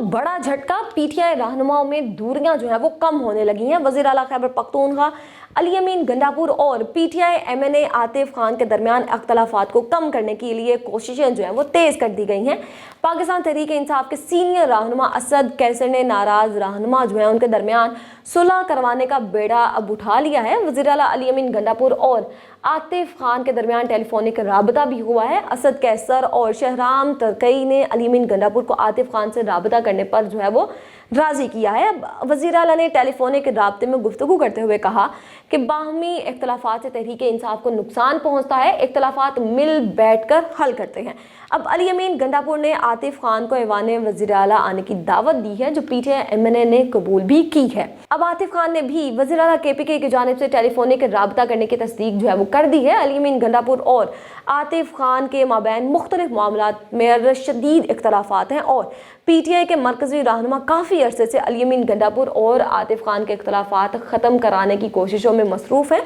बड़ा झटका, पीटीआई रहनुमाओं में दूरियां जो है वो कम होने लगी हैं। वज़ीर आला खैबर पख्तूनख्वा अली अमीन गंडापुर और पीटीआई एमएनए आतिफ खान के दरमियान अख्तलाफात को कम करने के लिए कोशिशें जो हैं वो तेज़ कर दी गई हैं। पाकिस्तान तहरीक इंसाफ के सीनियर रहनुमा असद कैसर ने नाराज़ रहनुमा जो हैं उनके दरमियान सुलह करवाने का बेड़ा अब उठा लिया है। वज़ीर आला अली अमीन गंडापुर और आतिफ खान के दरमियान टेलीफोनिक राबता भी हुआ है। असद कैसर और शहराम तरकई ने अली अमीन गंडापुर को आतिफ खान से राबता करने पर जो है वो राज़ी किया है। वज़ीर आला ने टेलीफोनिक राबते में गुफ्तगू करते हुए कहा कि बाहमी इख्तलाफात से तहरीक इंसाफ को नुकसान पहुँचता है, इख्तलाफात मिल बैठ कर हल करते हैं। अब अली अमीन गंडापुर ने आतिफ खान को ऐवान वज़ीर आला आने की दावत दी है, जो पीटीआई एमएनए ने कबूल भी की है। अब आतिफ खान ने भी वज़ीर आला केपीके की जानिब से टेलीफोनिक राबता करने की तस्दीक जो है वो कर दी है। अली अमीन गंडापुर और आतिफ खान के माबैन मुख्तलिफ मामलात में शदीद इख्तलाफात हैं और पीटीआई के मरकजी रहनुमा काफ़ी अरसे से अली अमीन गंडापुर और आतिफ खान के इख्तलाफात ख़त्म कराने की कोशिशों में मसरूफ़ है।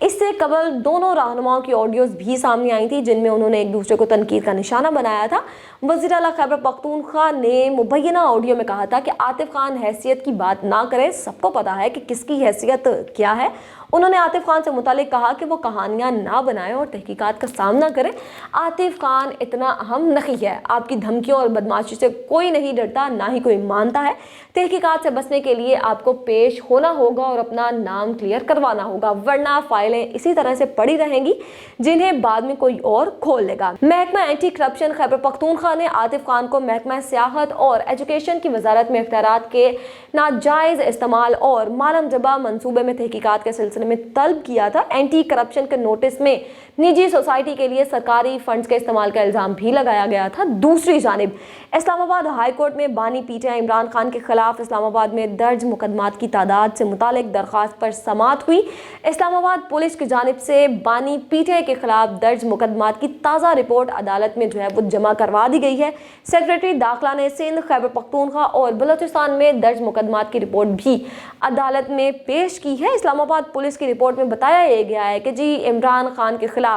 इससे कबल दोनों रहनुमाओं की ऑडियोज़ भी सामने आई थी, जिनमें उन्होंने एक दूसरे को तनकीद का निशाना बनाया था। वज़ीर आला खैबर पख्तूनख्वा ने मुबैना ऑडियो में कहा था कि आतिफ खान हैसियत की बात ना करें, सबको पता है कि किसकी हैसियत क्या है। उन्होंने आतिफ खान से मुतालिक कहा कि वो कहानियाँ ना बनाएं और तहकीकात का सामना करें। आतिफ खान इतना अहम नहीं है, आपकी धमकियों और बदमाशी से कोई नहीं डरता, ना ही कोई मानता है। तहकीकात से बचने के लिए आपको पेश होना होगा और अपना नाम क्लियर करवाना होगा, वरना फाइलें इसी तरह से पड़ी रहेंगी जिन्हें बाद में कोई और खोल लेगा। महकमा एंटी करप्शन खैबर पख्तूनख्वा ने आतिफ खान को महकमा सियाहत और एजुकेशन की वजारत में इख्तियारात के नाजायज़ इस्तेमाल और मालम जबा मनसूबे में तहकीकात के सिलसिले में तलब किया था। एंटी करप्शन के नोटिस में निजी सोसाइटी के लिए सरकारी फंड्स के इस्तेमाल का इल्ज़ाम भी लगाया गया था। दूसरी जानिब इस्लामाबाद हाई कोर्ट में बानी पीटीआई इमरान खान के खिलाफ इस्लामाबाद में दर्ज मुकदमात की तादाद से मुतालिक दरख्वास्त पर समाअत हुई। इस्लामाबाद पुलिस की जानिब से बानी पीटीआई के खिलाफ दर्ज मुकदमात की ताज़ा रिपोर्ट अदालत में जो है वो जमा करवा दी गई है। सेक्रेटरी दाखिला ने सिंध, खैबर पख्तूनख्वा और बलोचिस्तान में दर्ज मुकदमात की रिपोर्ट भी अदालत में पेश की है। इस्लामाबाद पुलिस की रिपोर्ट में बताया गया है कि जी इमरान खान के खिलाफ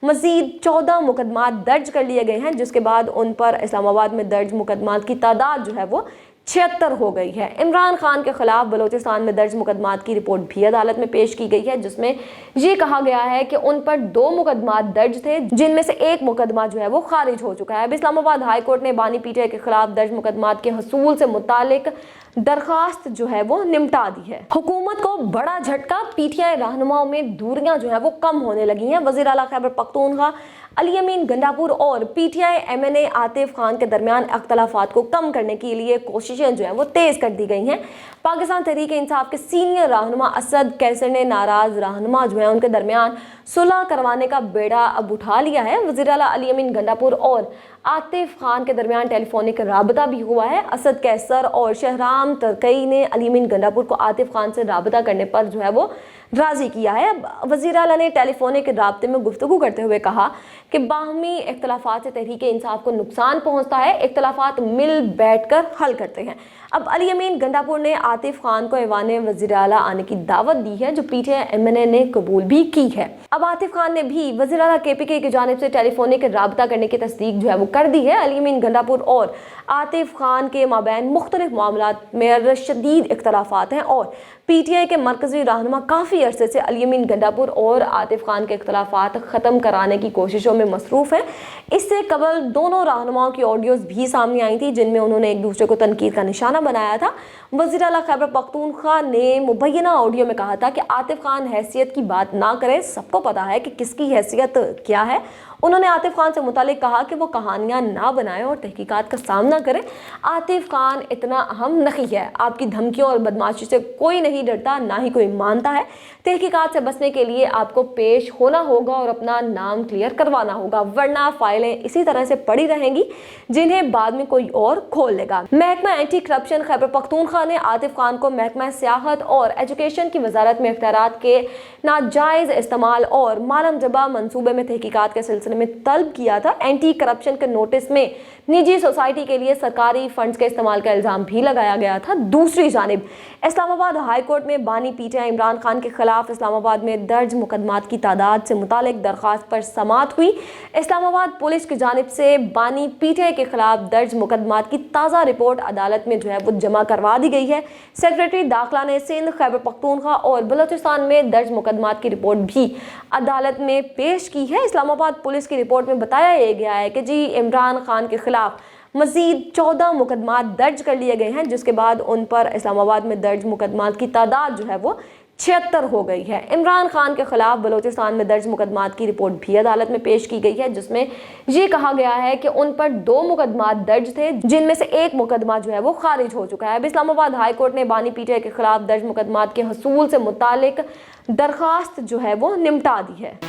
मजीद 14 मुकदमात दर्ज कर लिए गए हैं, जिसके बाद उन पर इस्लामाबाद में दर्ज मुकदमात की तादाद जो है वो 76 हो गई है। इमरान खान के खिलाफ बलोचिस्तान में दर्ज मुकदमात की रिपोर्ट भी अदालत में पेश की गई है, जिसमें ये कहा गया है कि उन पर 2 मुकदमात दर्ज थे, जिनमें से एक मुकदमा जो है वो खारिज हो चुका है। अब इस्लामाबाद हाई कोर्ट ने बानी पीटीआई के खिलाफ दर्ज मुकदमात के हसूल से मुतालिक दरखास्त जो है वो निपटा दी है। हुकूमत को बड़ा झटका, पीटीआई रहनुमाओं में दूरियां जो है वो कम होने लगी हैं। वज़ीर आला खैबर पख्तूनख्वा अली अमीन गंडापुर और पीटीआई एमएनए आतिफ खान के दरमियान अख्तलाफात को कम करने के लिए कोशिशें जो हैं वो तेज़ कर दी गई हैं। पाकिस्तान तहरीक इंसाफ के सीनियर रहनुमा असद कैसर ने नाराज़ रहनुमा जो हैं उनके दरमियान सुलह करवाने का बेड़ा अब उठा लिया है। वज़ीर आला अली अमीन गंडापुर और आतिफ खान के दरमियान टेलीफोनिक राबता भी हुआ है। असद कैसर और शहराम तरकई ने अली अमीन गंडापुर को आतिफ खान से राबता करने पर जो है वो राज़ी किया है। वज़ीर आला ने टेलीफोनिक राबते में गुफ्तगू करते हुए कहा कि बाहमी इख्तलाफात से तहरीक इंसाफ को नुकसान पहुँचता है, इख्तलाफात मिल बैठ कर हल करते हैं। अब अली अमीन गंडापुर ने आतिफ खान को ऐवान वज़ीर आला आने की दावत दी है, जो पीटीआई एमएनए ने कबूल भी की है। अब आतिफ खान ने भी वज़ीर आला केपीके की जानिब से टेलीफोनिक राबता करने की तस्दीक जो है वो कर दी है। अली अमीन गंडापुर और आतिफ खान के माबैन मुख्तलिफ मामलात में शदीद इख्तलाफात हैं और पीटीआई के मरकजी रहनुमा काफ़ी अरसे से अली अमीन गंडापुर और आतिफ खान के इख्तलाफात ख़त्म कराने की कोशिशों में मसरूफ़ है। इससे कबल दोनों रहनुमाओं की ऑडियोज़ भी सामने आई थी, जिनमें उन्होंने एक दूसरे को तनकीद का निशाना बनाया था। वज़ीर आला खैबर पख्तूनख्वा ने मुबैना ऑडियो में कहा था कि आतिफ खान हैसियत की बात ना करें, सबको पता है कि किसकी हैसियत क्या है। उन्होंने आतिफ खान से मुतालिक कहा कि वो कहानियाँ ना बनाएं और तहकीकात का सामना करें। आतिफ खान इतना अहम नहीं है, आपकी धमकियों और बदमाशी से कोई नहीं डरता, ना ही कोई मानता है। तहकीकात से बचने के लिए आपको पेश होना होगा और अपना नाम क्लियर करवाना होगा, वरना फाइलें इसी तरह से पड़ी रहेंगी जिन्हें बाद में कोई और खोल लेगा। महकमा एंटी करप्शन खैबर पख्तूनख्वा ने आतिफ खान को महकमा सियाहत और एजुकेशन की वजारत में इख्तियारात के नाजायज़ इस्तेमाल और मालम जबा मनसूबे में तहकीकात के सिलसिले सिलसिले में तलब किया था। एंटी करप्शन के नोटिस में निजी सोसाइटी के लिए सरकारी फंड्स के इस्तेमाल का इल्ज़ाम भी लगाया गया था। दूसरी जानिब इस्लामाबाद हाई कोर्ट में बानी पीटीआई इमरान खान के खिलाफ इस्लामाबाद में दर्ज मुकदमात की तादाद से मुतालिक दरख्वास्त पर समाअत हुई। इस्लामाबाद पुलिस की जानिब से बानी पीटीआई के खिलाफ दर्ज मुकदमात की ताज़ा रिपोर्ट अदालत में जो है वो जमा करवा दी गई है। सेक्रेटरी दाखिला ने सिंध, खैबर पख्तूनख्वा और बलोचिस्तान में दर्ज मुकदमात की रिपोर्ट भी अदालत में पेश की है। इस्लामाबाद पुलिस की रिपोर्ट में बताया गया है कि जी इमरान खान के खिलाफ मजीद 14 मुकदमात दर्ज कर लिए गए हैं, जिसके बाद उन पर इस्लामाबाद में दर्ज मुकदमात की तादाद जो है वो 76 हो गई है। इमरान खान के खिलाफ बलोचिस्तान में दर्ज मुकदमात की रिपोर्ट भी अदालत में पेश की गई है, जिसमें ये कहा गया है कि उन पर 2 मुकदमात दर्ज थे, जिनमें से एक मुकदमा जो है वो खारिज हो चुका है। अब इस्लामाबाद हाई कोर्ट ने बानी पीटीआई के खिलाफ दर्ज मुकदमात के हसूल से मुतालिक दरख्वास्त जो है वो निपटा दी है।